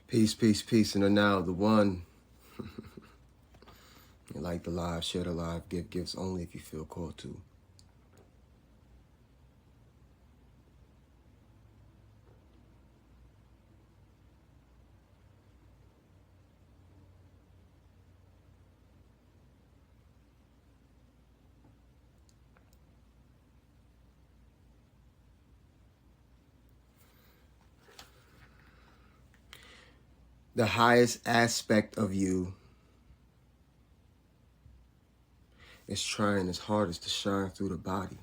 Peace, peace, peace. And now the one. You like the live, share the live, give gifts only if you feel called to. The highest aspect of you is trying its hardest to shine through the body.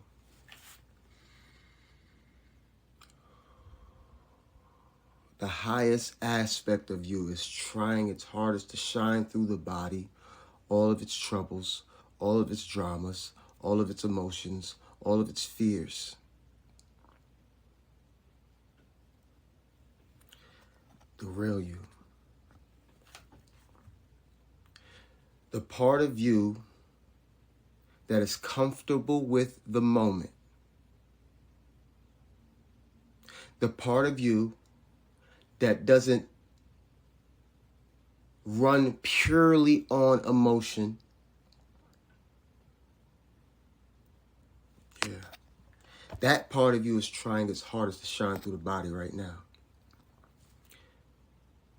The highest aspect of you is trying its hardest to shine through the body, all of its troubles, all of its dramas, all of its emotions, all of its fears. The real you. The part of you that is comfortable with the moment. The part of you that doesn't run purely on emotion. Yeah. That part of you is trying its hardest to shine through the body right now.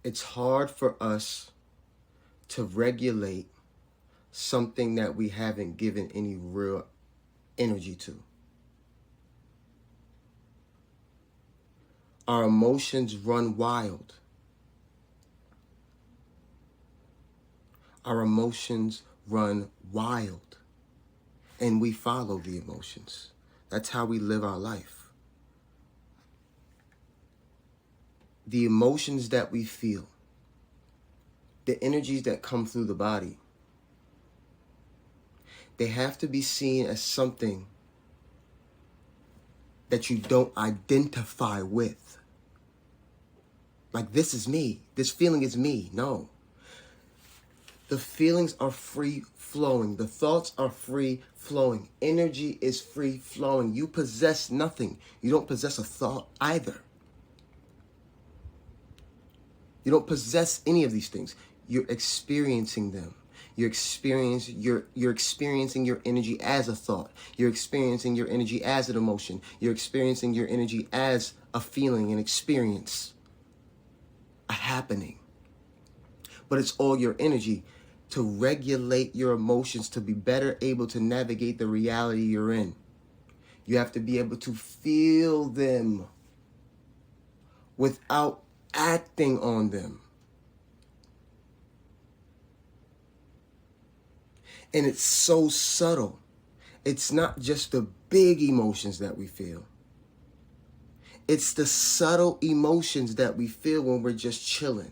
It's hard for us to regulate something that we haven't given any real energy to. Our emotions run wild. Our emotions run wild. And we follow the emotions. That's how we live our life. The emotions that we feel, the energies that come through the body, they have to be seen as something that you don't identify with. Like, this is me. This feeling is me. No. The feelings are free flowing. The thoughts are free flowing. Energy is free flowing. You possess nothing. You don't possess a thought either. You don't possess any of these things. You're experiencing them. You're experiencing your energy as a thought. You're experiencing your energy as an emotion. You're experiencing your energy as a feeling, an experience, a happening. But it's all your energy to regulate your emotions, to be better able to navigate the reality you're in. You have to be able to feel them without acting on them. And it's so subtle. It's not just the big emotions that we feel. It's the subtle emotions that we feel when we're just chilling,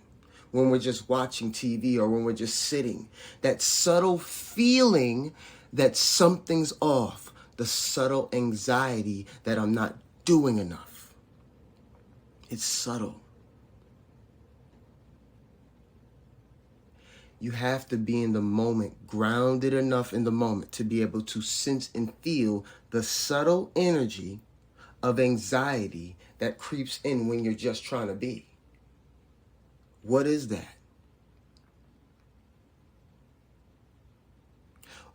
when we're just watching TV, or when we're just sitting. That subtle feeling that something's off. The subtle anxiety that I'm not doing enough. It's subtle. You have to be in the moment, grounded enough in the moment to be able to sense and feel the subtle energy of anxiety that creeps in when you're just trying to be. What is that?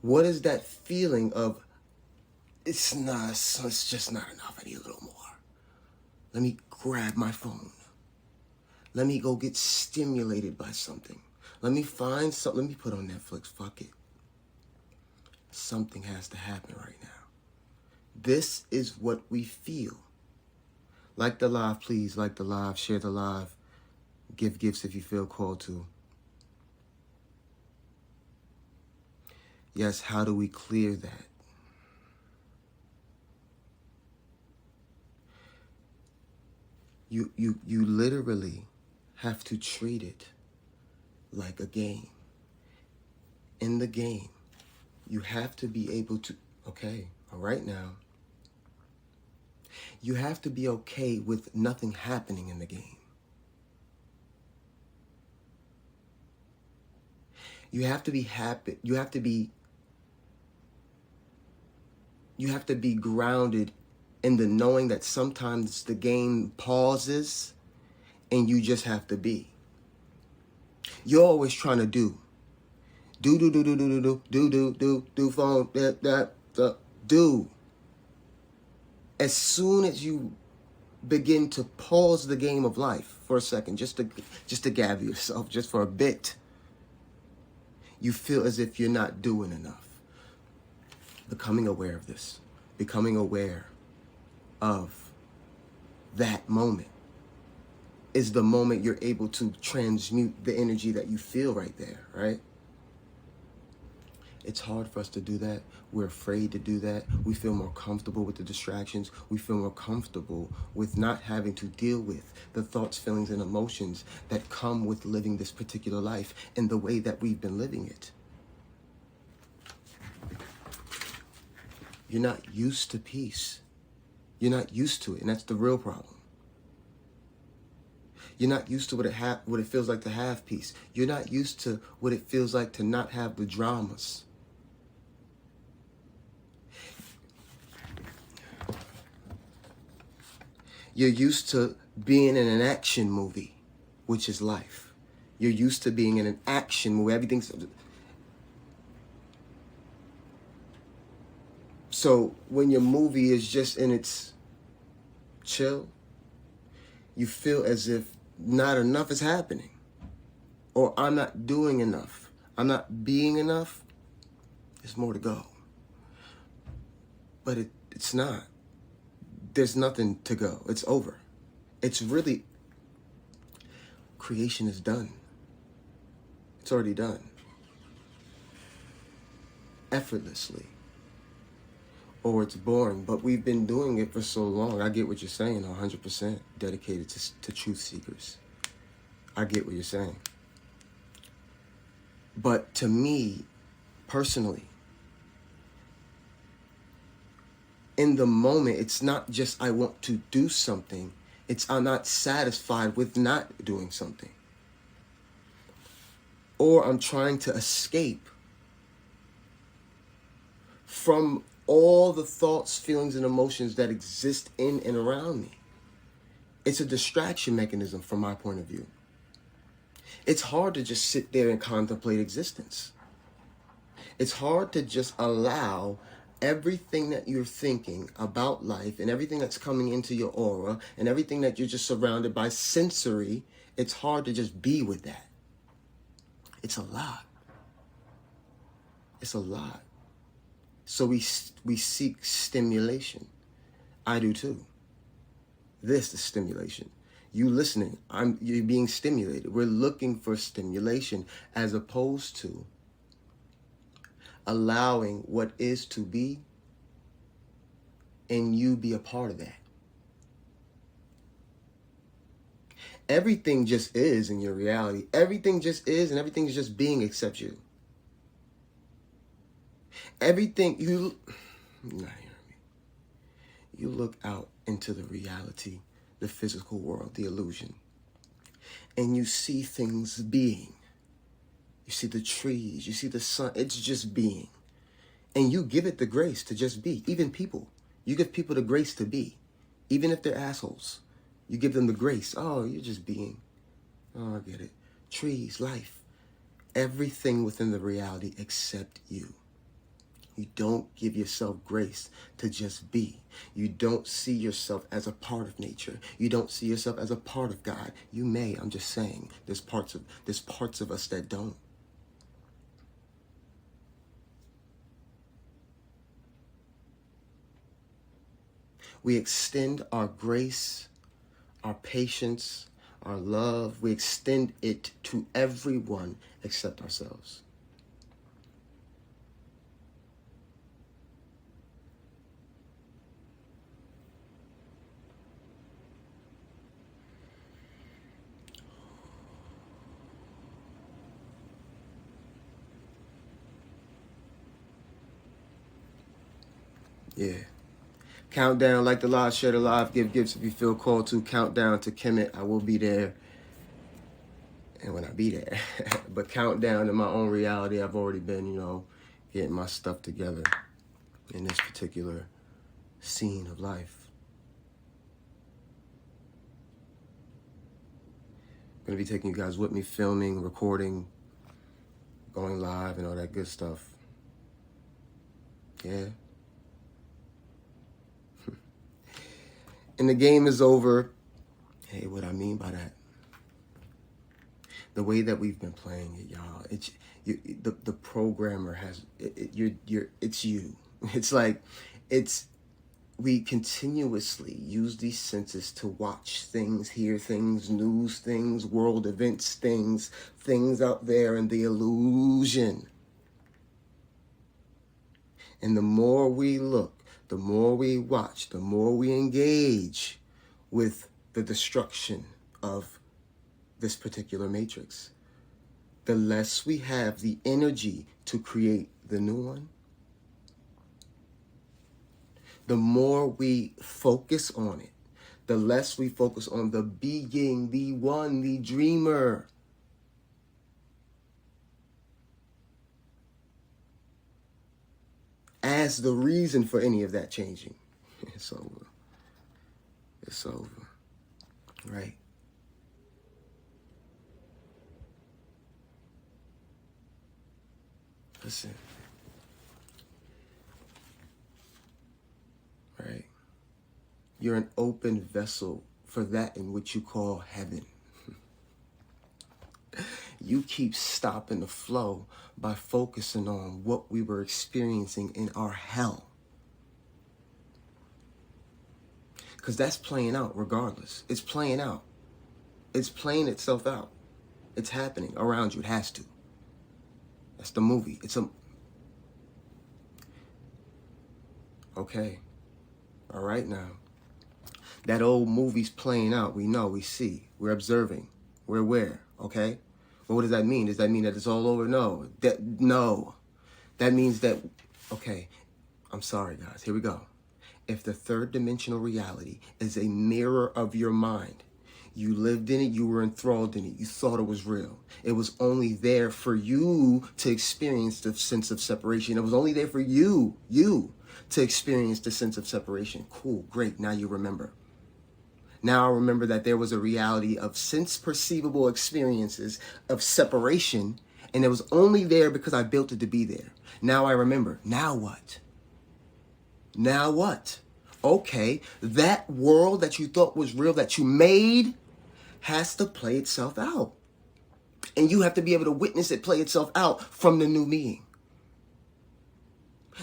What is that feeling of, it's just not enough, I need a little more. Let me grab my phone. Let me go get stimulated by something. Let me find something. Let me put on Netflix. Fuck it. Something has to happen right now. This is what we feel. Like the live, please. Like the live. Share the live. Give gifts if you feel called to. Yes, how do we clear that? You literally have to treat it like a game. In the game, you have to be able to, okay, all right now. You have to be okay with nothing happening in the game. You have to be happy. You have to be grounded in the knowing that sometimes the game pauses and you just have to be. You're always trying to do phone, do. As soon as you begin to pause the game of life for a second, just to gather yourself, just for a bit, you feel as if you're not doing enough. Becoming aware of this, becoming aware of that moment is the moment you're able to transmute the energy that you feel right there, right? It's hard for us to do that. We're afraid to do that. We feel more comfortable with the distractions. We feel more comfortable with not having to deal with the thoughts, feelings, and emotions that come with living this particular life in the way that we've been living it. You're not used to peace. You're not used to it, and that's the real problem. You're not used to what it feels like to have peace. You're not used to what it feels like to not have the dramas. You're used to being in an action movie, which is life. You're used to being in an action movie. Everything's... So when your movie is just in its chill, you feel as if not enough is happening. Or I'm not doing enough. I'm not being enough. There's more to go. But it's not. There's nothing to go. It's over. It's really... Creation is done. It's already done. Effortlessly. Or it's boring, but we've been doing it for so long. I get what you're saying, 100% dedicated to truth seekers. I get what you're saying. But to me, personally, in the moment, it's not just I want to do something. It's I'm not satisfied with not doing something. Or I'm trying to escape from all the thoughts, feelings, and emotions that exist in and around me. It's a distraction mechanism from my point of view. It's hard to just sit there and contemplate existence. It's hard to just allow everything that you're thinking about life and everything that's coming into your aura and everything that you're just surrounded by sensory. It's hard to just be with that. It's a lot. It's a lot. So we seek stimulation. I do too. This is stimulation. You listening, you're being stimulated. We're looking for stimulation as opposed to allowing what is to be and you be a part of that. Everything just is in your reality. Everything just is and everything's just being except you. Everything you're not hearing me. You look out into the reality, the physical world, the illusion, and you see things being. You see the trees, you see the sun, it's just being. And you give it the grace to just be. Even people, you give people the grace to be. Even if they're assholes, you give them the grace. Oh, you're just being. Oh, I get it. Trees, life, everything within the reality except you. You don't give yourself grace to just be. You don't see yourself as a part of nature. You don't see yourself as a part of God. You may, I'm just saying, there's parts of us that don't. We extend our grace, our patience, our love. We extend it to everyone except ourselves. Yeah. Countdown, like the live, share the live, give gifts if you feel called to. Countdown to Kemet. I will be there. And when I be there. But countdown in my own reality, I've already been, getting my stuff together in this particular scene of life. Gonna be taking you guys with me, filming, recording, going live, and all that good stuff. Yeah. And the game is over. Hey, what I mean by that? The way that we've been playing it, y'all. The programmer has it's you. It's like we continuously use these senses to watch things, hear things, news things, world events things out there in the illusion. And the more we look, the more we watch, the more we engage with the destruction of this particular matrix, the less we have the energy to create the new one. The more we focus on it, the less we focus on the being, the one, the dreamer. As the reason for any of that changing. It's over. It's over. Right? Listen. Right? You're an open vessel for that in which you call heaven. You keep stopping the flow by focusing on what we were experiencing in our hell. Because that's playing out regardless. It's playing out. It's playing itself out. It's happening around you. It has to. That's the movie. Okay. All right now. That old movie's playing out. We know, we see, we're observing, we're aware, okay? Well, what does that mean? Does that mean that it's all over? No. No. That means that, okay, I'm sorry, guys. Here we go. If the third dimensional reality is a mirror of your mind, you lived in it, you were enthralled in it, you thought it was real. It was only there for you to experience the sense of separation. It was only there for you to experience the sense of separation. Cool, great, now you remember. Now I remember that there was a reality of sense-perceivable experiences of separation, and it was only there because I built it to be there. Now I remember. Now what? Now what? Okay, that world that you thought was real, that you made, has to play itself out. And you have to be able to witness it play itself out from the new being.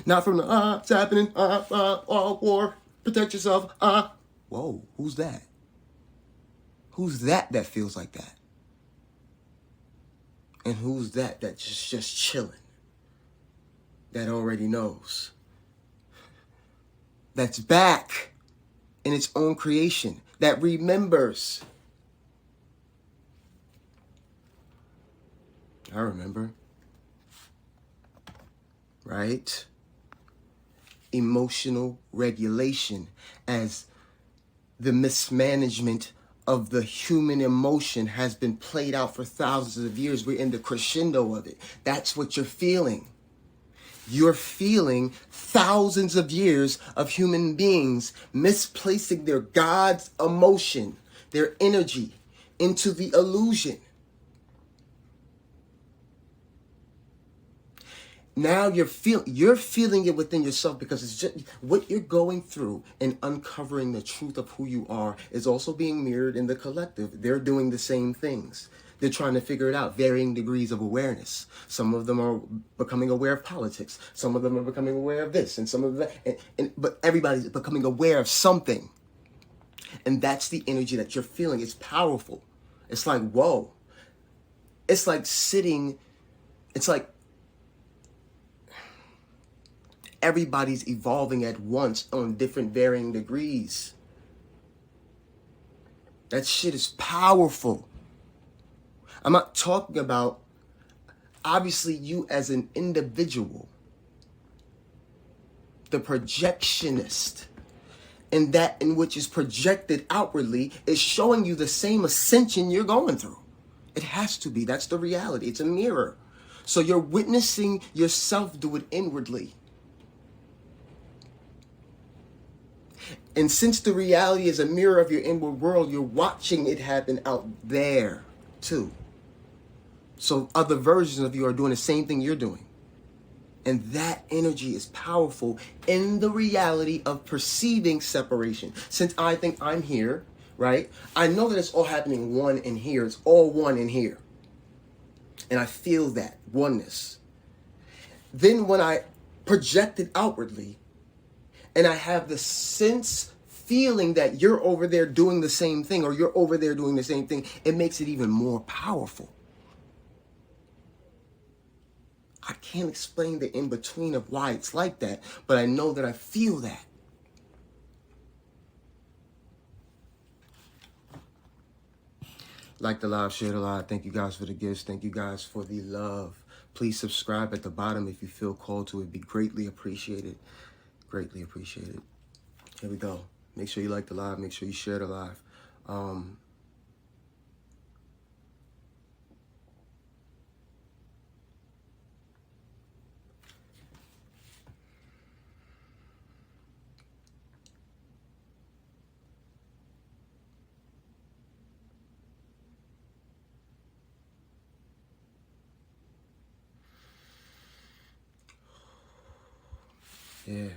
Not from the, it's happening, war, protect yourself, Whoa, who's that? Who's that feels like that? And who's that's just chilling? That already knows. That's back in its own creation. That remembers. I remember. Right? Emotional regulation as the mismanagement of the human emotion has been played out for thousands of years. We're in the crescendo of it. That's what you're feeling. You're feeling thousands of years of human beings misplacing their God's emotion, their energy, into the illusion. Now you're feeling it within yourself, because it's just what you're going through, and uncovering the truth of who you are is also being mirrored in the collective. They're doing the same things. They're trying to figure it out, varying degrees of awareness. Some of them are becoming aware of politics. Some of them are becoming aware of this, and some of that. But everybody's becoming aware of something. And that's the energy that you're feeling. It's powerful. It's like, whoa. It's like sitting, it's like everybody's evolving at once on different varying degrees. That shit is powerful. I'm not talking about, obviously, you as an individual, the projectionist, and that in which is projected outwardly is showing you the same ascension you're going through. It has to be. That's the reality. It's a mirror. So you're witnessing yourself do it inwardly. And since the reality is a mirror of your inward world, you're watching it happen out there too. So other versions of you are doing the same thing you're doing. And that energy is powerful in the reality of perceiving separation. Since I think I'm here, right? I know that it's all happening one in here. It's all one in here. And I feel that oneness. Then when I project it outwardly, and I have the sense feeling that you're over there doing the same thing, or you're over there doing the same thing, it makes it even more powerful. I can't explain the in-between of why it's like that, but I know that I feel that. Like the live, share the live. Thank you guys for the gifts. Thank you guys for the love. Please subscribe at the bottom if you feel called to. It'd be greatly appreciated. Greatly appreciated. Here we go. Make sure you like the live. Make sure you share the live. Yeah.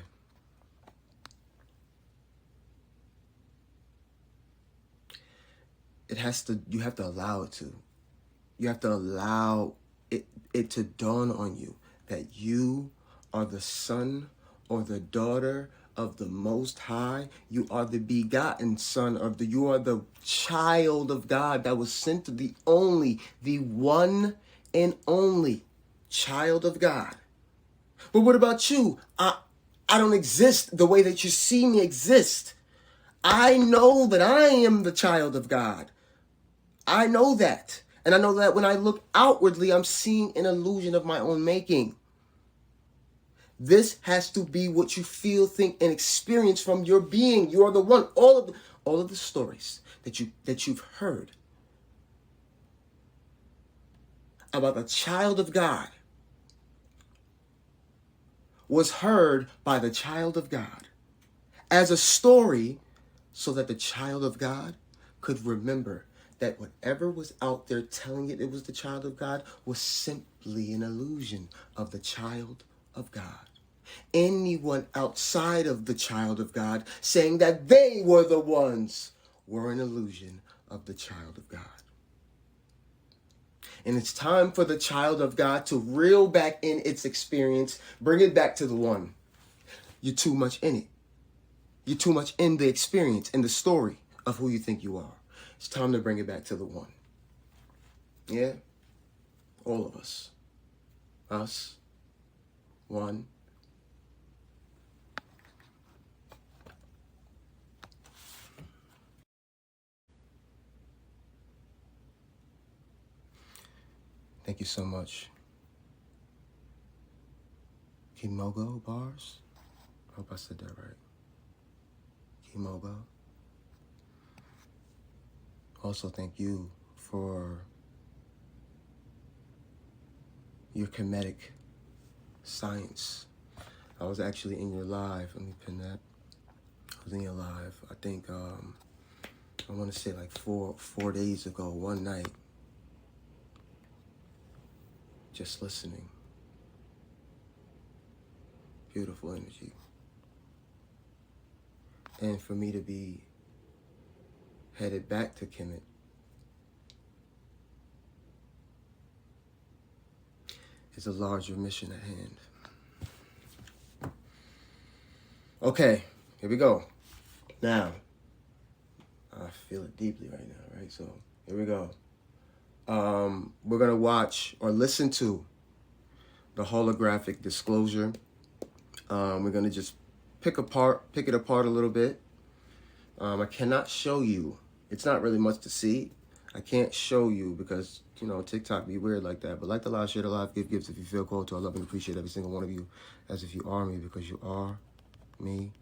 You have to allow it to. You have to allow it to dawn on you that you are the son or the daughter of the Most High. You are the begotten son you are the child of God that was sent to the one and only child of God. But what about you? I don't exist the way that you see me exist. I know that I am the child of God. I know that. And I know that when I look outwardly, I'm seeing an illusion of my own making. This has to be what you feel, think, and experience from your being. You are the one. All of the stories that you've heard about the child of God was heard by the child of God as a story so that the child of God could remember that whatever was out there telling it was the child of God was simply an illusion of the child of God. Anyone outside of the child of God saying that they were the ones were an illusion of the child of God. And it's time for the child of God to reel back in its experience, bring it back to the one. You're too much in it. You're too much in the experience, in the story of who you think you are. It's time to bring it back to the one. Yeah? All of us. Us. One. Thank you so much. Kimogo Bars? I hope I said that right. Kimogo. Also, thank you for your comedic science. I was actually in your live. Let me pin that. I was in your live. I think I want to say like four days ago, one night. Just listening. Beautiful energy. And for me to be headed back to Kemet is a larger mission at hand. Okay, here we go. Now, I feel it deeply right now, right? So, here we go. We're going to watch or listen to the holographic disclosure. We're going to just pick it apart a little bit. I cannot show you. It's not really much to see. I can't show you because, TikTok be weird like that. But like the live, share the live, give gifts if you feel called to. I love and appreciate every single one of you as if you are me because you are me.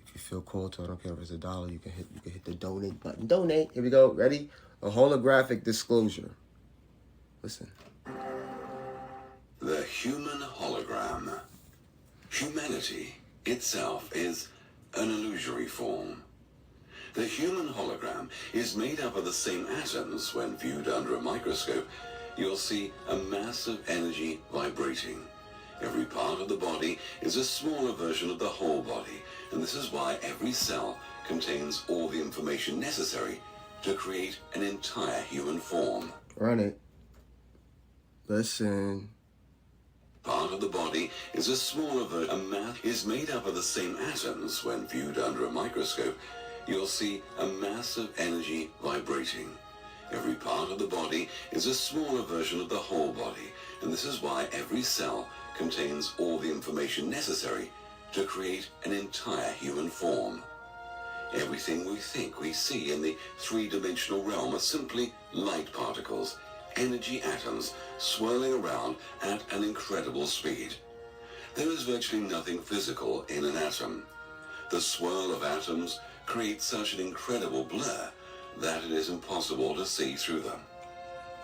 If you feel called to, I don't care if it's $1, you can hit the donate button. Donate. Here we go. Ready? A holographic disclosure. Listen. The human hologram. Humanity itself is an illusory form. The human hologram is made up of the same atoms. When viewed under a microscope, you'll see a mass of energy vibrating. Every part of the body is a smaller version of the whole body, and this is why every cell contains all the information necessary to create an entire human form. Run it. Listen. Part of the body is a smaller version. A mass is made up of the same atoms. When viewed under a microscope, you'll see a mass of energy vibrating. Every part of the body is a smaller version of the whole body, and this is why every cell contains all the information necessary to create an entire human form. Everything we think we see in the three-dimensional realm are simply light particles, energy atoms swirling around at an incredible speed. There is virtually nothing physical in an atom. The swirl of atoms creates such an incredible blur that it is impossible to see through them.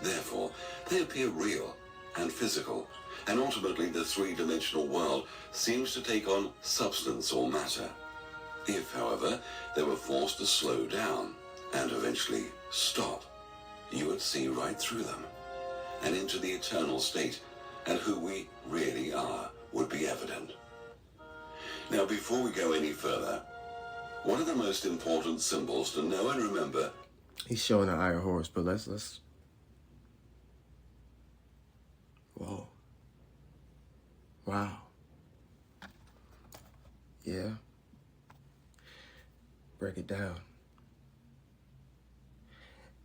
Therefore, they appear real and physical, and ultimately the three-dimensional world seems to take on substance or matter. If, however, they were forced to slow down and eventually stop, you would see right through them and into the eternal state, and who we really are would be evident. Now, before we go any further, one of the most important symbols to know and remember. He's showing an iron horse, but let's. Whoa. Wow. Yeah. Break it down.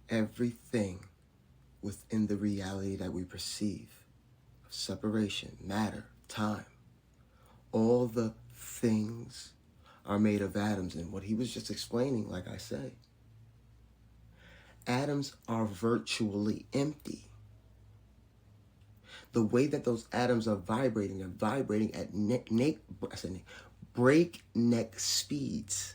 Everything within the reality that we perceive, separation, matter, time, all the things are made of atoms. And what he was just explaining, like I say, atoms are virtually empty. The way that those atoms are vibrating, they're vibrating at breakneck speeds.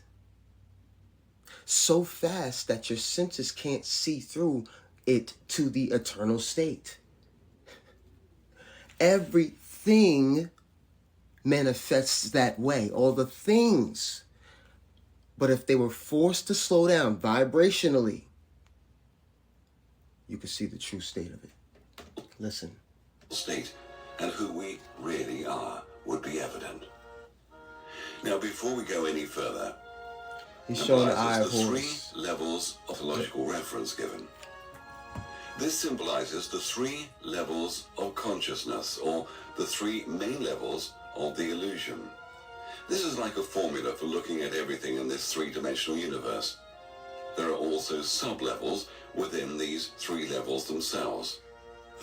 So fast that your senses can't see through it to the eternal state. Everything manifests that way, all the things. But if they were forced to slow down vibrationally, you could see the true state of it. Listen. State, and who we really are would be evident. Now, before we go any further, he's showing the three levels of logical reference given. This symbolizes the three levels of consciousness, or the three main levels of the illusion. This is like a formula for looking at everything in this three-dimensional universe. There are also sub-levels within these three levels themselves.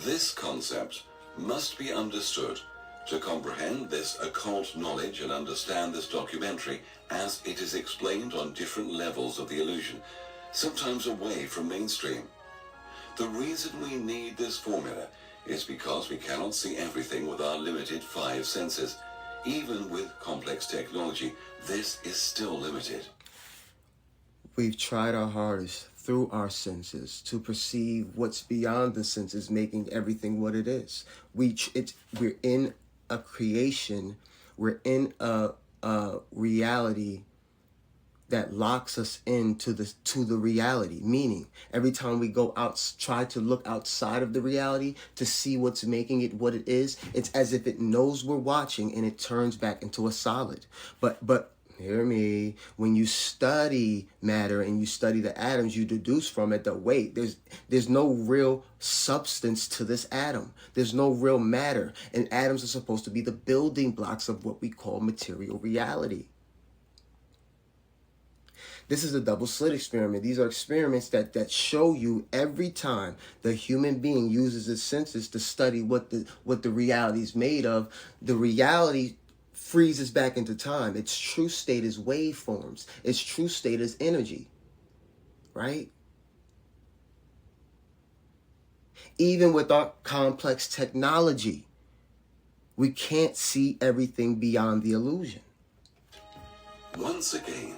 This concept must be understood to comprehend this occult knowledge and understand this documentary as it is explained on different levels of the illusion, sometimes away from mainstream. The reason we need this formula is because we cannot see everything with our limited five senses. Even with complex technology, this is still limited. We've tried our hardest through our senses to perceive what's beyond the senses, making everything what it is. We're in a creation, we're in a reality that locks us into the reality. Meaning, every time we go out, try to look outside of the reality to see what's making it what it is, it's as if it knows we're watching and it turns back into a solid. But hear me, when you study matter and you study the atoms, you deduce from it that, wait, there's no real substance to this atom. There's no real matter. And atoms are supposed to be the building blocks of what we call material reality. This is a double slit experiment. These are experiments that show you every time the human being uses its senses to study what the reality is made of, the reality freezes back into time. Its true state is waveforms. Its true state is energy, right? Even with our complex technology, we can't see everything beyond the illusion. Once again,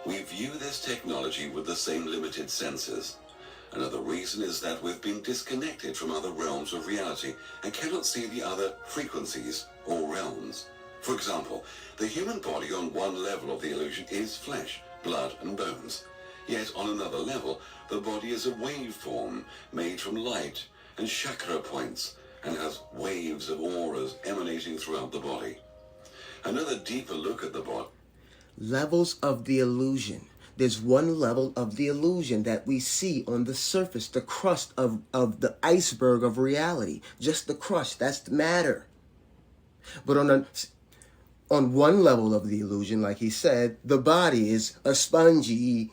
we view this technology with the same limited senses. Another reason is that we've been disconnected from other realms of reality and cannot see the other frequencies or realms. For example, the human body on one level of the illusion is flesh, blood, and bones. Yet on another level, the body is a waveform made from light and chakra points and has waves of auras emanating throughout the body. Another deeper look at the body. Levels of the illusion. There's one level of the illusion that we see on the surface, the crust of the iceberg of reality. Just the crust, that's the matter. But on one level of the illusion, like he said, the body is a spongy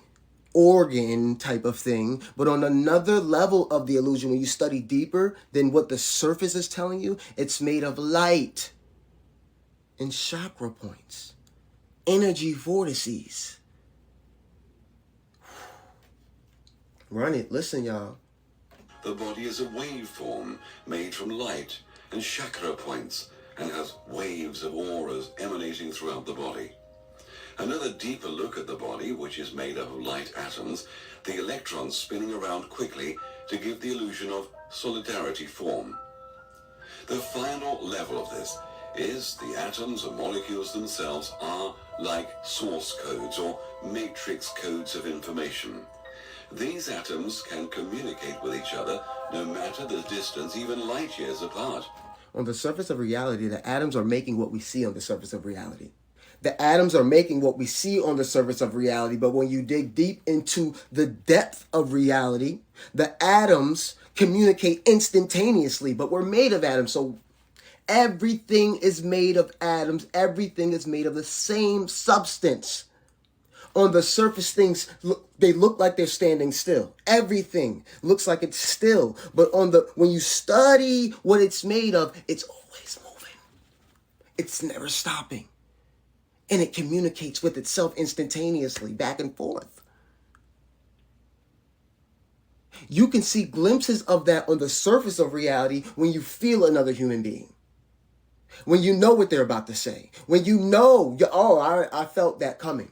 organ type of thing. But on another level of the illusion, when you study deeper than what the surface is telling you, it's made of light and chakra points, energy vortices. Run it. Listen, y'all. The body is a waveform made from light and chakra points and has waves of auras emanating throughout the body. Another deeper look at the body, which is made up of light atoms, the electrons spinning around quickly to give the illusion of solidarity form. The final level of this is the atoms and molecules themselves are like source codes or matrix codes of information. These atoms can communicate with each other no matter the distance, even light years apart. On the surface of reality, the atoms are making what we see on the surface of reality. The atoms are making what we see on the surface of reality, but when you dig deep into the depth of reality, the atoms communicate instantaneously, but we're made of atoms, so everything is made of atoms. Everything is made of the same substance. On the surface, things they look like they're standing still. Everything looks like it's still, but when you study what it's made of, it's always moving. It's never stopping. And it communicates with itself instantaneously, back and forth. You can see glimpses of that on the surface of reality when you feel another human being. When you know what they're about to say. When you know, I felt that coming.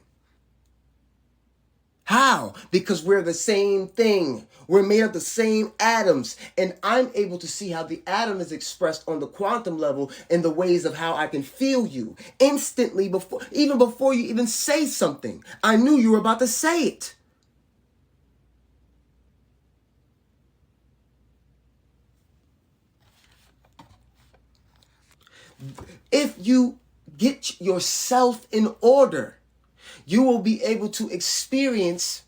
How? Because we're the same thing. We're made of the same atoms. And I'm able to see how the atom is expressed on the quantum level in the ways of how I can feel you. Instantly, before you even say something, I knew you were about to say it. If you get yourself in order, you will be able to experience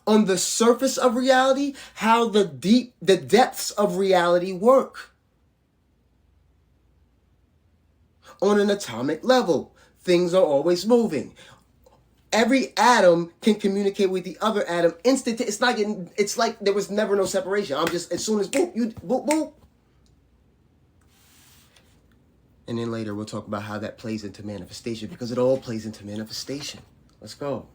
on the surface of reality how the depths of reality work. On an atomic level, things are always moving. Every atom can communicate with the other atom instantly. It's like there was never no separation. I'm just, as soon as boop, you boop, boop. And then later we'll talk about how that plays into manifestation, because it all plays into manifestation. Let's go.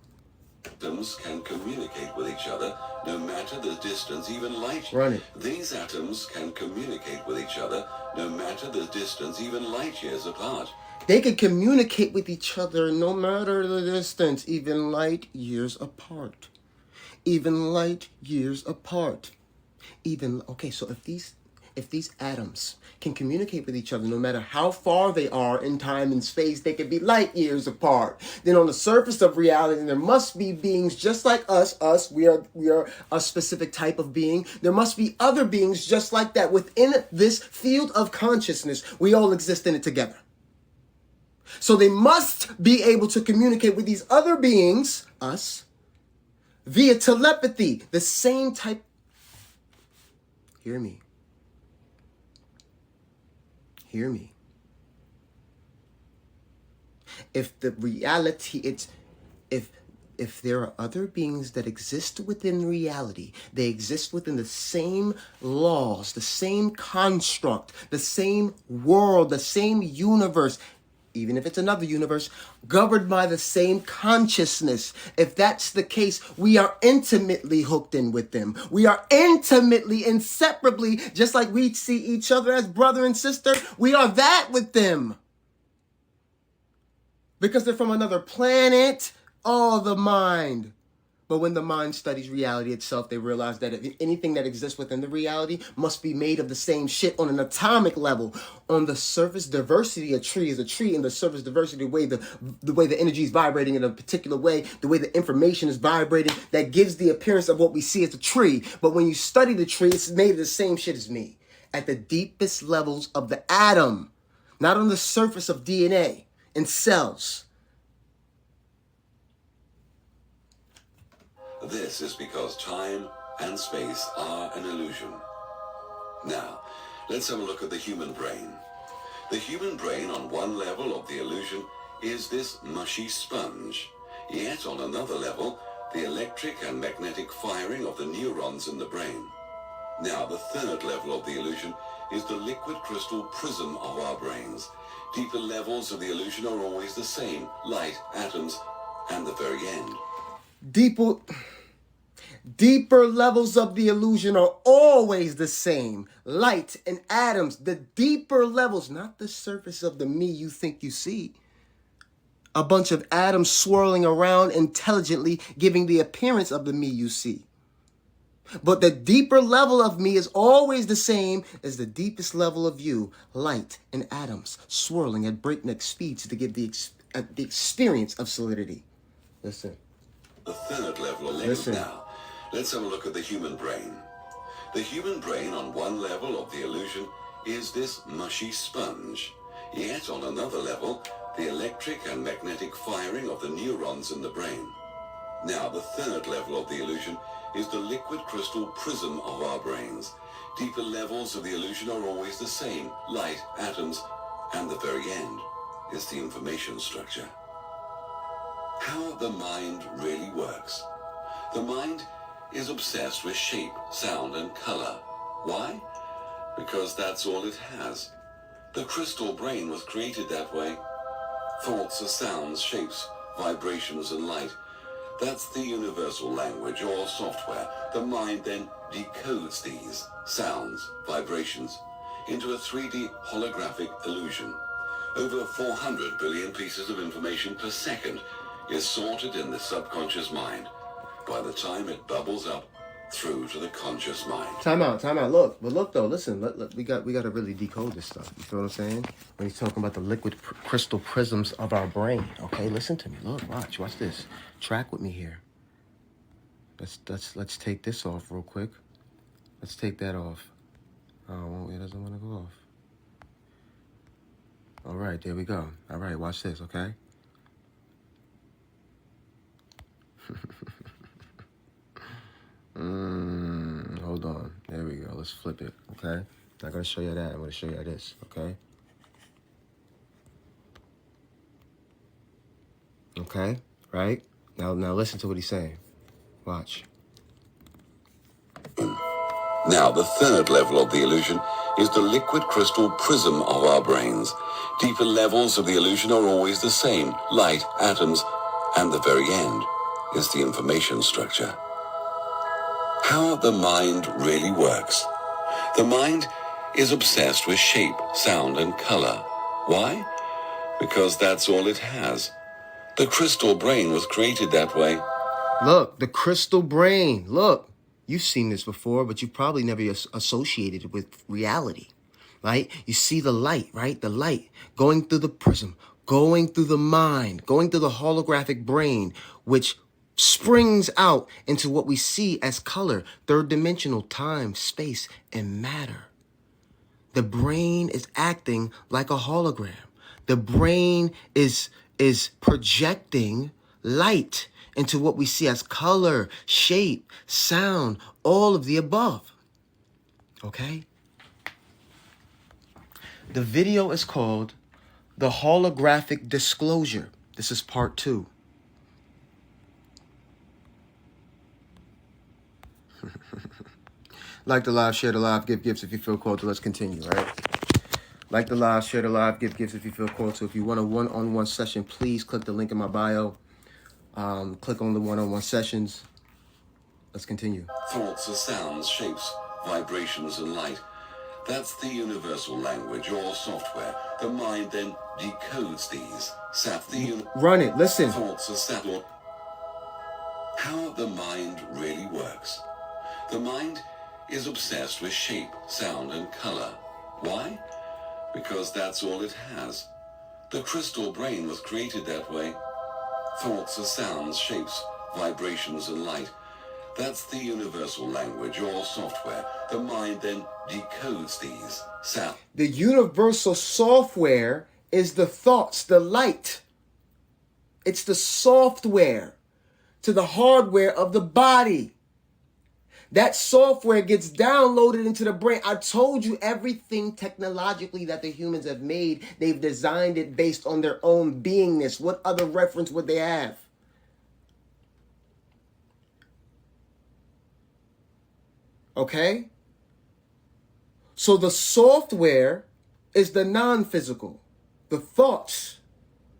Atoms can communicate with each other no matter the distance, even light. Run it. These atoms can communicate with each other no matter the distance, even light years apart. They can communicate with each other no matter the distance, even light years apart. Even light years apart. So if these atoms can communicate with each other no matter how far they are in time and space, they can be light years apart. Then on the surface of reality, there must be beings just like us. We are a specific type of being. There must be other beings just like that. Within this field of consciousness, we all exist in it together. So they must be able to communicate with these other beings, us, via telepathy, the same type. Hear me. Hear me. If the reality, if there are other beings that exist within reality, they exist within the same laws, the same construct, the same world, the same universe, even if it's another universe, governed by the same consciousness. If that's the case, we are intimately hooked in with them. We are intimately, inseparably, just like we see each other as brother and sister, we are that with them. Because they're from another planet, the mind. But when the mind studies reality itself, they realize that anything that exists within the reality must be made of the same shit on an atomic level. On the surface diversity, a tree is a tree. In the surface diversity, the way the energy is vibrating in a particular way, the way the information is vibrating, that gives the appearance of what we see as a tree. But when you study the tree, it's made of the same shit as me. At the deepest levels of the atom, not on the surface of DNA and cells. This is because time and space are an illusion. Now, let's have a look at the human brain. The human brain, on one level of the illusion, is this mushy sponge. Yet, on another level, the electric and magnetic firing of the neurons in the brain. Now, the third level of the illusion is the liquid crystal prism of our brains. Deeper levels of the illusion are always the same: light, atoms, and the very end. Deeper levels of the illusion are always the same. Light and atoms, the deeper levels, not the surface of the me you think you see. A bunch of atoms swirling around intelligently, giving the appearance of the me you see. But the deeper level of me is always the same as the deepest level of you. Light and atoms swirling at breakneck speeds to give the experience of solidity. Listen. The third level of Listen. Now, let's have a look at the human brain. The human brain, on one level of the illusion, is this mushy sponge. Yet, on another level, the electric and magnetic firing of the neurons in the brain. Now, the third level of the illusion is the liquid crystal prism of our brains. Deeper levels of the illusion are always the same: light, atoms, and the very end is the information structure. How the mind really works. The mind is obsessed with shape, sound, and color. Why? Because that's all it has. The crystal brain was created that way. Thoughts are sounds, shapes, vibrations, and light. That's the universal language or software. The mind then decodes these sounds, vibrations, into a 3D holographic illusion. Over 400 billion pieces of information per second is sorted in the subconscious mind by the time it bubbles up through to the conscious mind. Time out. Look though, listen, we got to really decode this stuff. You feel what I'm saying? When he's talking about the liquid crystal prisms of our brain. Okay, listen to me. Look, watch this. Track with me here. Let's take this off real quick. Let's take that off. Oh, it doesn't want to go off. All right, there we go. All right, watch this, okay? Hold on. There we go. Let's flip it, okay? I'm not going to show you that. I'm going to show you this, okay? Okay, right? Now listen to what he's saying. Watch. Now, the third level of the illusion is the liquid crystal prism of our brains. Deeper levels of the illusion are always the same: light, atoms, and the very end is the information structure. How the mind really works. The mind is obsessed with shape, sound, and color. Why? Because that's all it has. The crystal brain was created that way. Look, the crystal brain. Look, you've seen this before, but you've probably never associated it with reality, right? You see the light, right? The light going through the prism, going through the mind, going through the holographic brain, which springs out into what we see as color, third-dimensional time, space, and matter. The brain is acting like a hologram. The brain is projecting light into what we see as color, shape, sound, all of the above. Okay? The video is called The Holographic Disclosure. This is part 2. Like the live, share the live, give gifts if you feel called to. Let's continue, right? Like the live, share the live, give gifts if you feel called to. If you want a one-on-one session, please click the link in my bio. Click on the one-on-one sessions. Let's continue. Thoughts are sounds, shapes, vibrations, and light. That's the universal language or software. The mind then decodes these. Run it. Listen. Thoughts are sounds. how the mind really works. The mind is obsessed with shape, sound, and color. Why? Because that's all it has. The crystal brain was created that way. Thoughts are sounds, shapes, vibrations, and light. That's the universal language or software. The mind then decodes these sounds. The universal software is the thoughts, the light. It's the software to the hardware of the body. That software gets downloaded into the brain. I told you everything technologically that the humans have made, they've designed it based on their own beingness. What other reference would they have? Okay? So the software is the non-physical, the thoughts,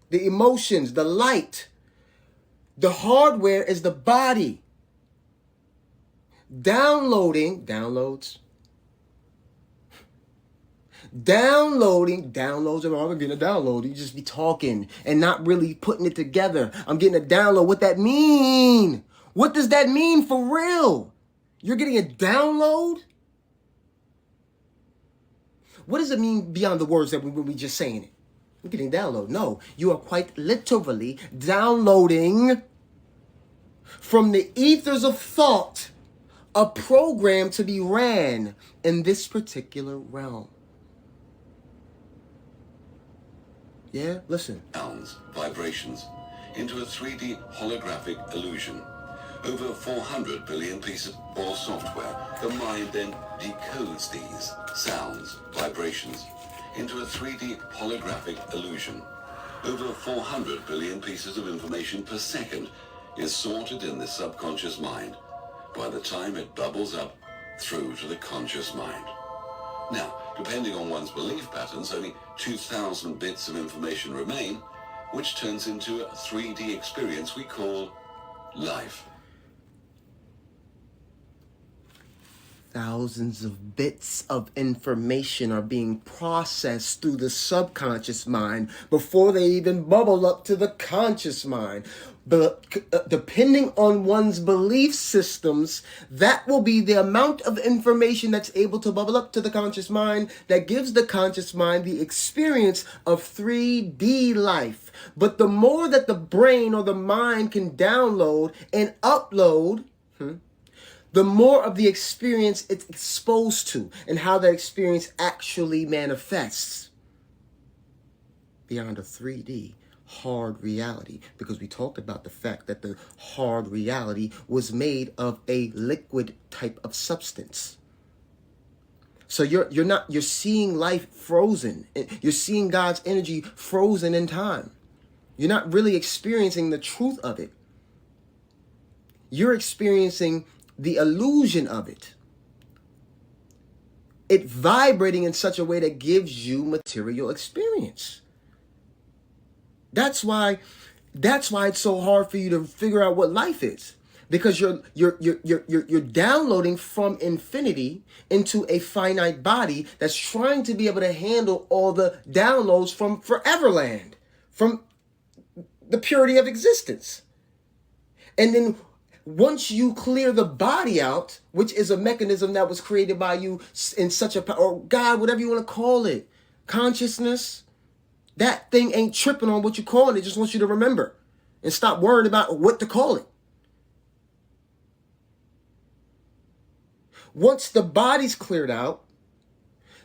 the emotions, the light. The hardware is the body. Downloads. I'm getting a download. You just be talking and not really putting it together. I'm getting a download. What that mean? What does that mean for real? You're getting a download? What does it mean beyond the words that we just saying it? I'm getting a download. No, you are quite literally downloading from the ethers of thought a program to be ran in this particular realm. Yeah, listen. Sounds, vibrations, into a 3D holographic illusion. Over 400 billion pieces of software. The mind then decodes these sounds, vibrations, into a 3D holographic illusion. Over 400 billion pieces of information per second is sorted in the subconscious mind by the time it bubbles up through to the conscious mind. Now, depending on one's belief patterns, only 2,000 bits of information remain, which turns into a 3D experience we call life. Thousands of bits of information are being processed through the subconscious mind before they even bubble up to the conscious mind. But depending on one's belief systems, that will be the amount of information that's able to bubble up to the conscious mind that gives the conscious mind the experience of 3D life. But the more that the brain or the mind can download and upload, the more of the experience it's exposed to and how that experience actually manifests beyond a 3D hard reality. Because we talked about the fact that the hard reality was made of a liquid type of substance. So you're seeing life frozen. You're seeing God's energy frozen in time. You're not really experiencing the truth of it. You're experiencing the illusion of it. It vibrating in such a way that gives you material experience. That's why it's so hard for you to figure out what life is. Because you're downloading from infinity into a finite body that's trying to be able to handle all the downloads from Foreverland, from the purity of existence. And then once you clear the body out, which is a mechanism that was created by you in such a, or God, whatever you want to call it, consciousness, that thing ain't tripping on what you call it. It just wants you to remember and stop worrying about what to call it. Once the body's cleared out,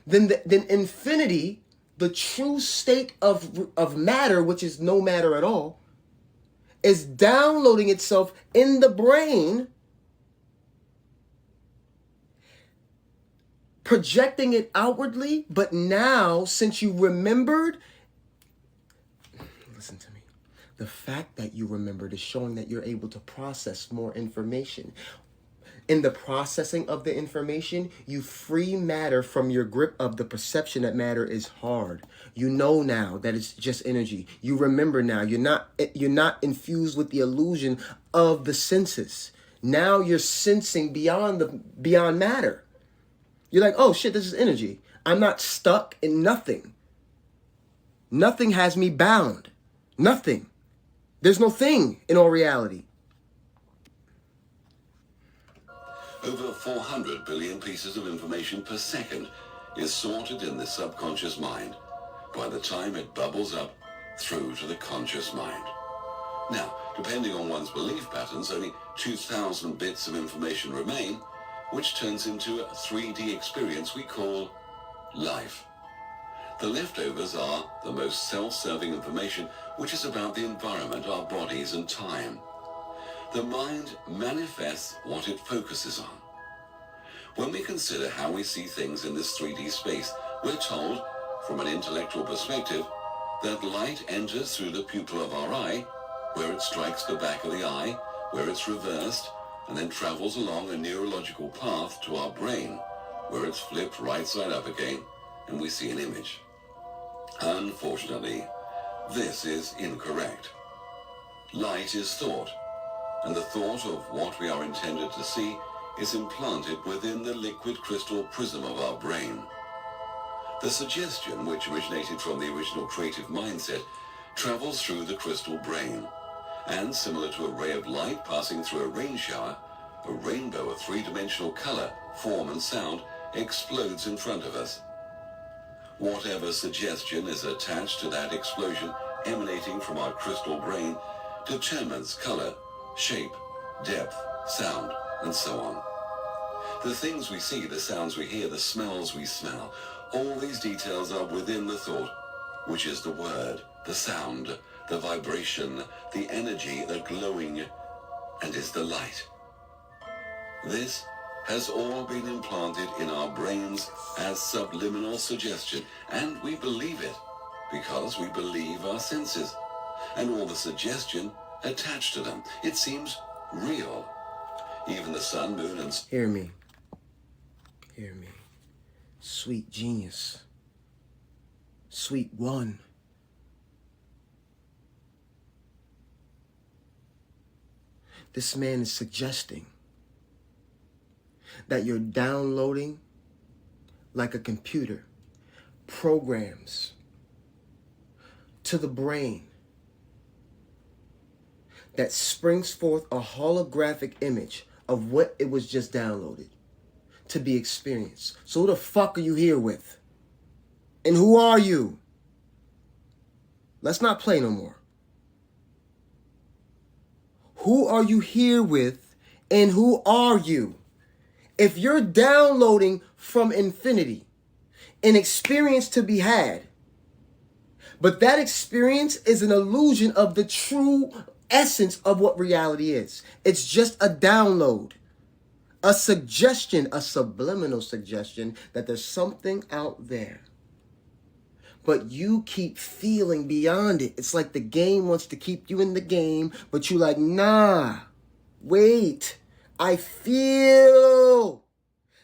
then infinity, the true state of matter, which is no matter at all, is downloading itself in the brain, projecting it outwardly. But now, since you remembered, listen to me, the fact that you remembered is showing that you're able to process more information. In the processing of the information, you free matter from your grip of the perception that matter is hard. You know now that it's just energy. You remember now. You're not infused with the illusion of the senses. Now you're sensing beyond matter. You're like, oh shit, this is energy. I'm not stuck in nothing. Nothing has me bound. Nothing. There's no thing in all reality. Over 400 billion pieces of information per second is sorted in the subconscious mind by the time it bubbles up through to the conscious mind. Now, depending on one's belief patterns, only 2,000 bits of information remain, which turns into a 3D experience we call life. The leftovers are the most self-serving information, which is about the environment, our bodies, and time. The mind manifests what it focuses on. When we consider how we see things in this 3D space, we're told, from an intellectual perspective, that light enters through the pupil of our eye, where it strikes the back of the eye, where it's reversed, and then travels along a neurological path to our brain, where it's flipped right side up again, and we see an image. Unfortunately, this is incorrect. Light is thought, and the thought of what we are intended to see is implanted within the liquid crystal prism of our brain. The suggestion, which originated from the original creative mindset, travels through the crystal brain, and similar to a ray of light passing through a rain shower, a rainbow of three-dimensional color, form, and sound explodes in front of us. Whatever suggestion is attached to that explosion emanating from our crystal brain determines color, shape, depth, sound, and so on. The things we see, the sounds we hear, the smells we smell, all these details are within the thought, which is the word, the sound, the vibration, the energy, the glowing, and is the light. This has all been implanted in our brains as subliminal suggestion, and we believe it because we believe our senses and all the suggestion attached to them. It seems real. Even the sun, moon, and... Hear me. Hear me. Sweet genius. Sweet one. This man is suggesting that you're downloading, like a computer, programs to the brain that springs forth a holographic image of what it was just downloaded to be experienced. So who the fuck are you here with? And who are you? Let's not play no more. Who are you here with, and who are you? If you're downloading from infinity an experience to be had, but that experience is an illusion of the true essence of what reality is. It's just a download, a suggestion, a subliminal suggestion that there's something out there. But you keep feeling beyond it. It's like the game wants to keep you in the game, but you're like, nah, wait. I feel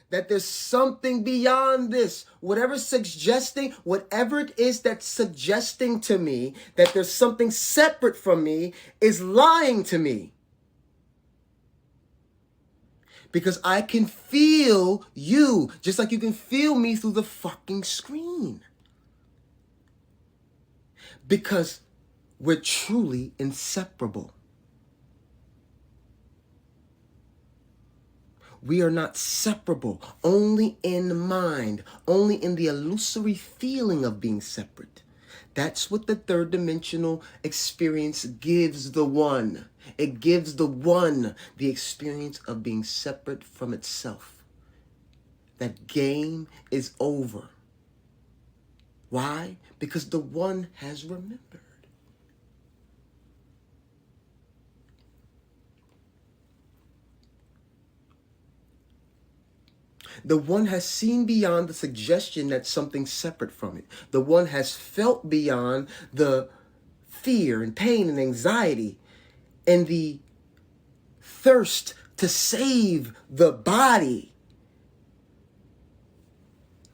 that there's something beyond this. Whatever it is that's suggesting to me that there's something separate from me is lying to me. Because I can feel you, just like you can feel me through the fucking screen. Because we're truly inseparable. We are not separable, only in mind, only in the illusory feeling of being separate. That's what the third dimensional experience gives the one. It gives the one the experience of being separate from itself. That game is over. Why? Because the one has remembered. The one has seen beyond the suggestion that something's separate from it. The one has felt beyond the fear and pain and anxiety and the thirst to save the body.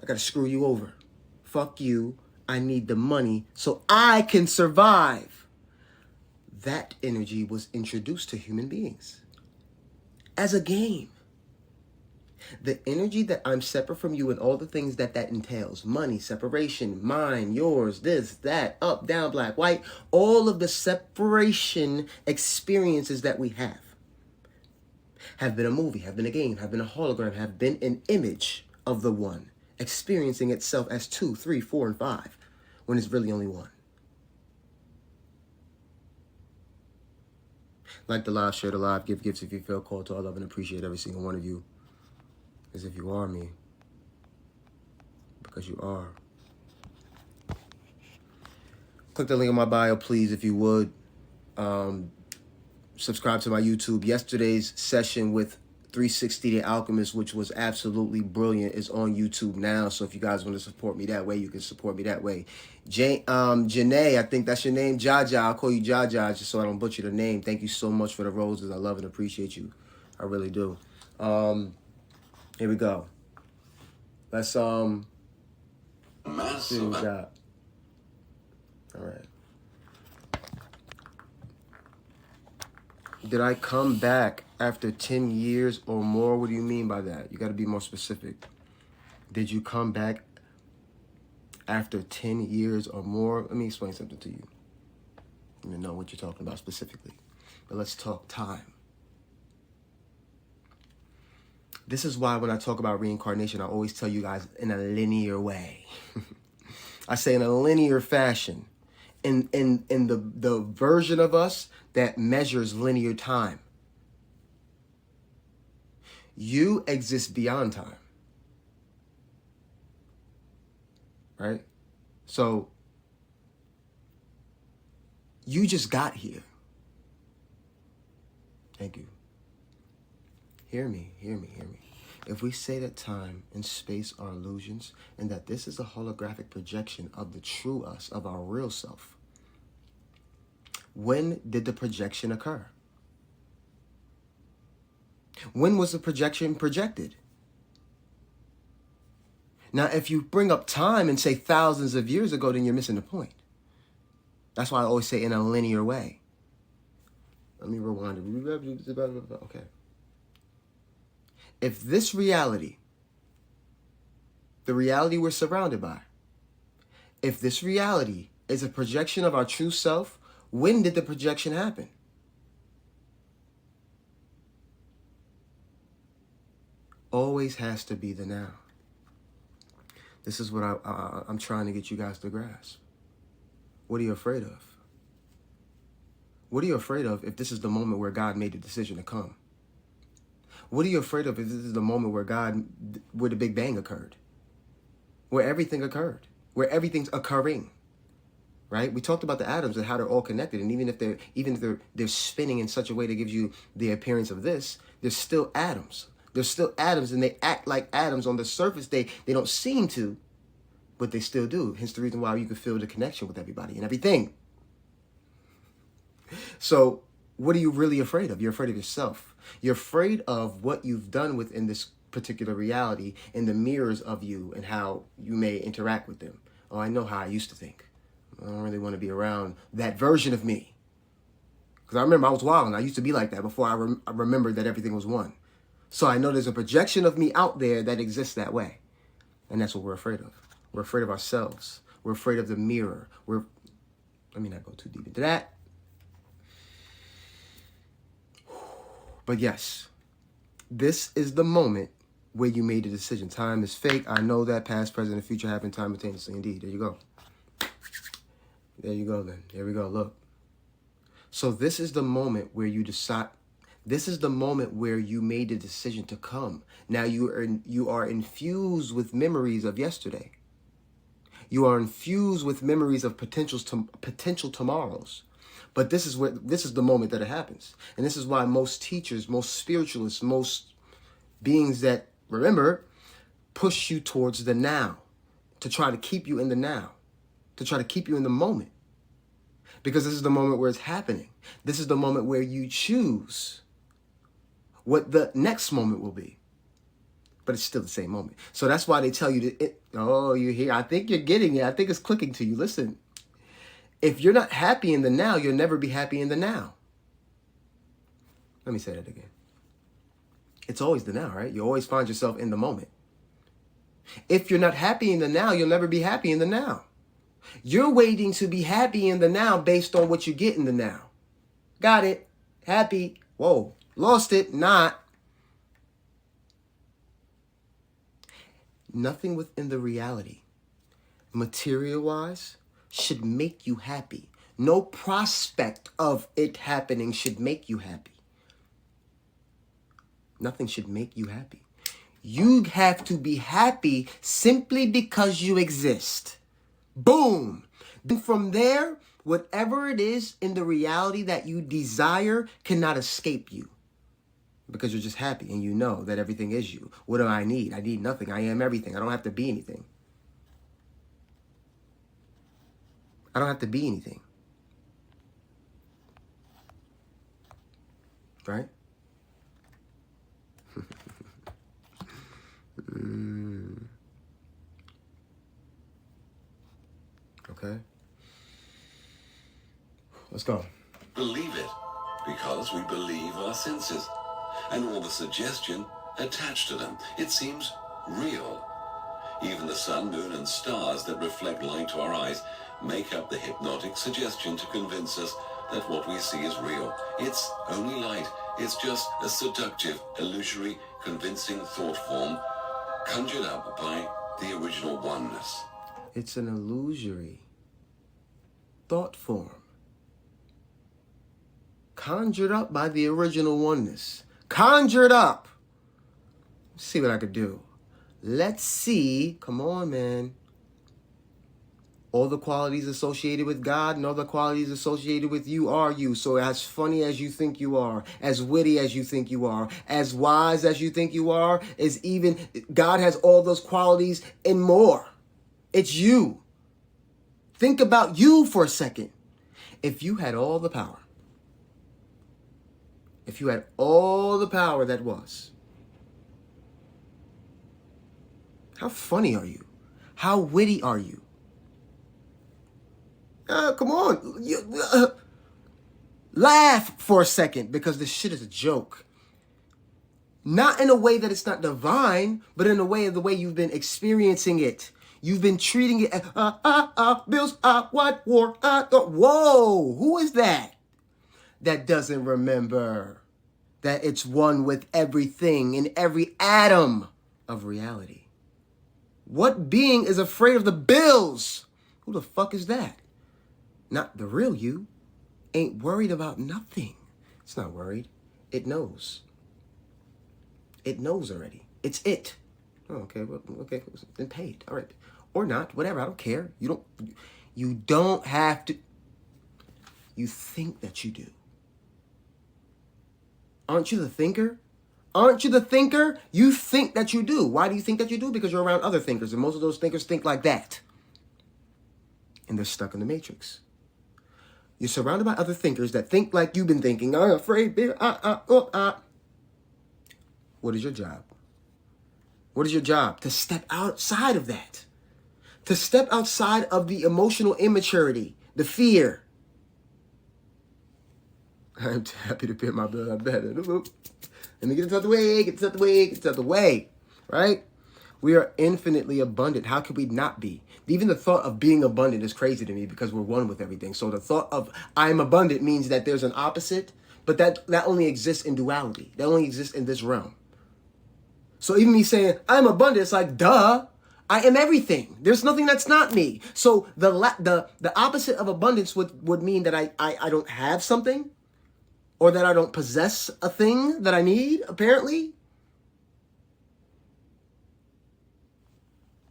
I gotta screw you over. Fuck you. I need the money so I can survive. That energy was introduced to human beings as a game. The energy that I'm separate from you and all the things that entails, money, separation, mine, yours, this, that, up, down, black, white, all of the separation experiences that we have. have been a movie, have been a game, have been a hologram, have been an image of the one, experiencing itself as 2, 3, 4, and 5, when it's really only one. Like the live, share the live, give gifts if you feel called to. I love and appreciate every single one of you, as if you are me, because you are. Click the link in my bio, please, if you would. Subscribe to my YouTube. Yesterday's session with 360 The Alchemist, which was absolutely brilliant, is on YouTube now. So if you guys want to support me that way, you can support me that way. Janae, I think that's your name. Jaja, I'll call you Jaja just so I don't butcher the name. Thank you so much for the roses. I love and appreciate you. I really do. Here we go. Let's see what we got. All right. Did I come back after 10 years or more? What do you mean by that? You got to be more specific. Did you come back after 10 years or more? Let me explain something to you. You know what you're talking about specifically. But let's talk time. This is why when I talk about reincarnation, I always tell you guys in a linear way. I say in a linear fashion. In the version of us that measures linear time. You exist beyond time. Right? So, you just got here. Thank you. Hear me, hear me, hear me. If we say that time and space are illusions, and that this is a holographic projection of the true us, of our real self, when did the projection occur? When was the projection projected? Now, if you bring up time and say thousands of years ago, then you're missing the point. That's why I always say in a linear way. Let me rewind it. Okay. If this reality, the reality we're surrounded by, if this reality is a projection of our true self, when did the projection happen? Always has to be the now. This is what I'm trying to get you guys to grasp. What are you afraid of? What are you afraid of if this is the moment where God made the decision to come? What are you afraid of if this is the moment where the Big Bang occurred? Where everything occurred? Where everything's occurring? Right? We talked about the atoms and how they're all connected, and even if they're spinning in such a way that gives you the appearance of this, they're still atoms. They're still atoms, and they act like atoms on the surface. They don't seem to, but they still do. Hence the reason why you can feel the connection with everybody and everything. So, what are you really afraid of? You're afraid of yourself. You're afraid of what you've done within this particular reality and the mirrors of you and how you may interact with them. Oh, I know how I used to think. I don't really want to be around that version of me. Because I remember I was wild and I used to be like that before I remembered that everything was one. So I know there's a projection of me out there that exists that way. And that's what we're afraid of. We're afraid of ourselves. We're afraid of the mirror. Let me not go too deep into that. But yes, this is the moment where you made the decision. Time is fake. I know that past, present, and future happen simultaneously. Indeed. There you go. There you go then. There we go. Look. So this is the moment where you decide. This is the moment where you made the decision to come. Now you are infused with memories of yesterday. You are infused with memories of potential tomorrows. But this is the moment that it happens. And this is why most teachers, most spiritualists, most beings that remember push you towards the now, to try to keep you in the now, to try to keep you in the moment. Because this is the moment where it's happening. This is the moment where you choose what the next moment will be. But it's still the same moment. So that's why they tell you you hear, I think you're getting it. I think it's clicking to you. Listen, if you're not happy in the now, you'll never be happy in the now. Let me say that again. It's always the now, right? You always find yourself in the moment. If you're not happy in the now, you'll never be happy in the now. You're waiting to be happy in the now based on what you get in the now. Got it. Happy. Whoa. Lost it. Not. Nothing within the reality, material-wise, should make you happy. No prospect of it happening should make you happy. Nothing should make you happy. You have to be happy simply because you exist. Boom. Then from there, whatever it is in the reality that you desire cannot escape you. Because you're just happy and you know that everything is you. What do I need? I need nothing. I am everything. I don't have to be anything. I don't have to be anything. Right? Okay. Let's go. Believe it, because we believe our senses and all the suggestion attached to them. It seems real. Even the sun, moon, and stars that reflect light to our eyes make up the hypnotic suggestion to convince us that what we see is real. It's only light. It's just a seductive, illusory, convincing thought form conjured up by the original oneness. It's an illusory thought form conjured up by the original oneness. Conjured up. Let's see what I could do. Let's see. Come on, man. All the qualities associated with God and all the qualities associated with you are you. So as funny as you think you are, as witty as you think you are, as wise as you think you are, is even God has all those qualities and more. It's you. Think about you for a second. If you had all the power, if you had all the power that was, how funny are you? How witty are you? Come on. Laugh for a second because this shit is a joke. Not in a way that it's not divine, but in a way of the way you've been experiencing it. You've been treating it as, bills, what, war, whoa, who is that? That doesn't remember that it's one with everything in every atom of reality. What being is afraid of the bills? Who the fuck is that? Not the real you. Ain't worried about nothing. It's not worried. It knows. It knows already. It's it. Oh, okay. Well, okay. Then paid. All right. Or not. Whatever. I don't care. You don't have to. You think that you do. Aren't you the thinker? Aren't you the thinker? You think that you do. Why do you think that you do? Because you're around other thinkers. And most of those thinkers think like that. And they're stuck in the matrix. You're surrounded by other thinkers that think like you've been thinking. I'm afraid. What is your job? What is your job? To step outside of that. To step outside of the emotional immaturity, the fear. I'm happy to pay my bill. I'm better. Let me get it out the way, get it out the way, get it out the way. Right? We are infinitely abundant. How could we not be? Even the thought of being abundant is crazy to me because we're one with everything. So the thought of I'm abundant means that there's an opposite, but that only exists in duality. That only exists in this realm. So even me saying I'm abundant, it's like, duh, I am everything. There's nothing that's not me. So the opposite of abundance would mean that I don't have something, or that I don't possess a thing that I need, apparently.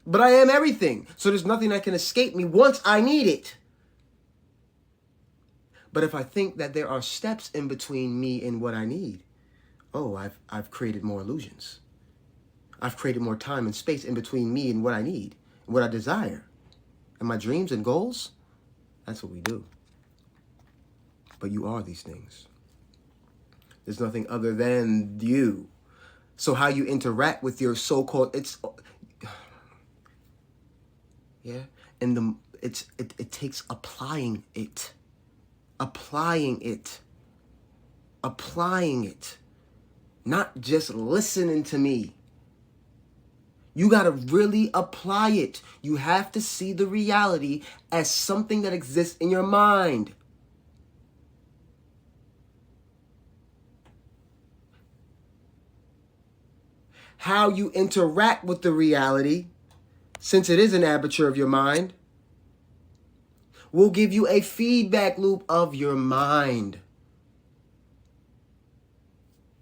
But I am everything. So there's nothing that can escape me once I need it. But if I think that there are steps in between me and what I need, I've created more illusions. I've created more time and space in between me and what I need, and what I desire, and my dreams and goals. That's what we do. But you are these things. There's nothing other than you. So how you interact with your so-called, yeah, and it takes applying it, not just listening to me. You got to really apply it. You have to see the reality as something that exists in your mind. How you interact with the reality since it is an aperture of your mind, will give you a feedback loop of your mind.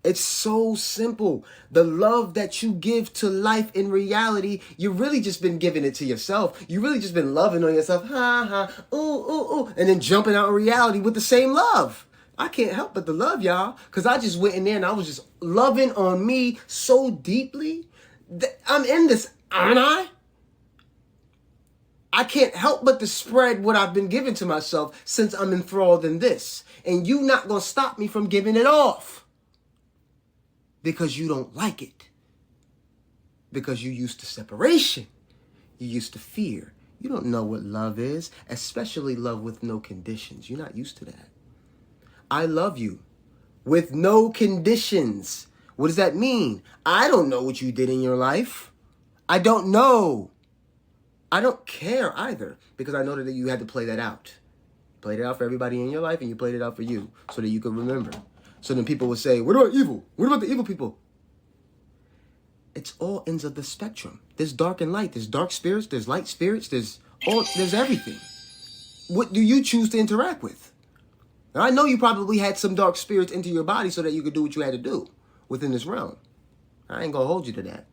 It's so simple. The love that you give to life in reality, you've really just been giving it to yourself. You really just been loving on yourself. Ha ha, ooh, ooh, ooh. And then jumping out in reality with the same love. I can't help but to love y'all. Because I just went in there and I was just loving on me so deeply. I'm in this, aren't I? I can't help but to spread what I've been giving to myself since I'm enthralled in this. And you not going to stop me from giving it off. Because you don't like it. Because you're used to separation. You're used to fear. You don't know what love is, especially love with no conditions. You're not used to that. I love you with no conditions. What does that mean? I don't know what you did in your life. I don't know. I don't care either, because I know that you had to play that out. Played it out for everybody in your life, and you played it out for you so that you could remember. So then people would say, what about evil? What about the evil people? It's all ends of the spectrum. There's dark and light. There's dark spirits. There's light spirits. There's everything. What do you choose to interact with? Now, I know you probably had some dark spirits into your body so that you could do what you had to do within this realm. I ain't going to hold you to that.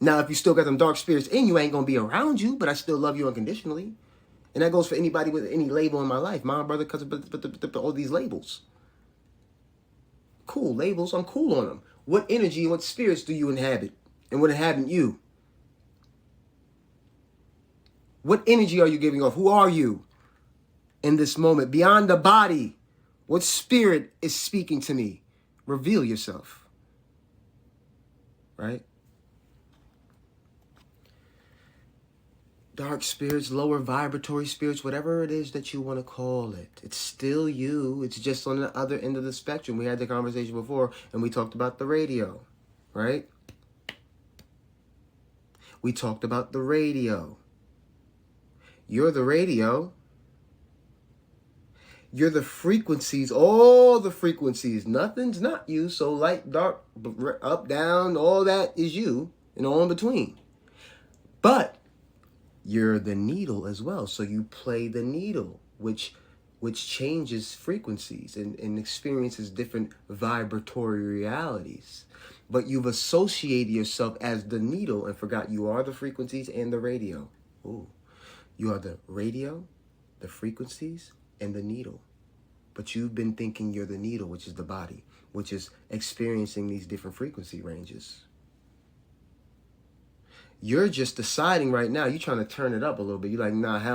Now, if you still got them dark spirits in you, I ain't going to be around you, but I still love you unconditionally. And that goes for anybody with any label in my life. Mom, brother, cousin, all these labels. Cool labels. I'm cool on them. What energy and what spirits do you inhabit? And what inhabit you? What energy are you giving off? Who are you in this moment? Beyond the body, what spirit is speaking to me? Reveal yourself. Right? Dark spirits, lower vibratory spirits, whatever it is that you want to call it. It's still you. It's just on the other end of the spectrum. We had the conversation before, and we talked about the radio, right? We talked about the radio. You're the radio. You're the frequencies, all the frequencies. Nothing's not you. So light, dark, up, down, all that is you, and all in between. But you're the needle as well. So you play the needle, which changes frequencies and experiences different vibratory realities. But you've associated yourself as the needle and forgot you are the frequencies and the radio. Ooh. You are the radio, the frequencies, and the needle. But you've been thinking you're the needle, which is the body, which is experiencing these different frequency ranges. You're just deciding right now, you're trying to turn it up a little bit. You're like, nah, hell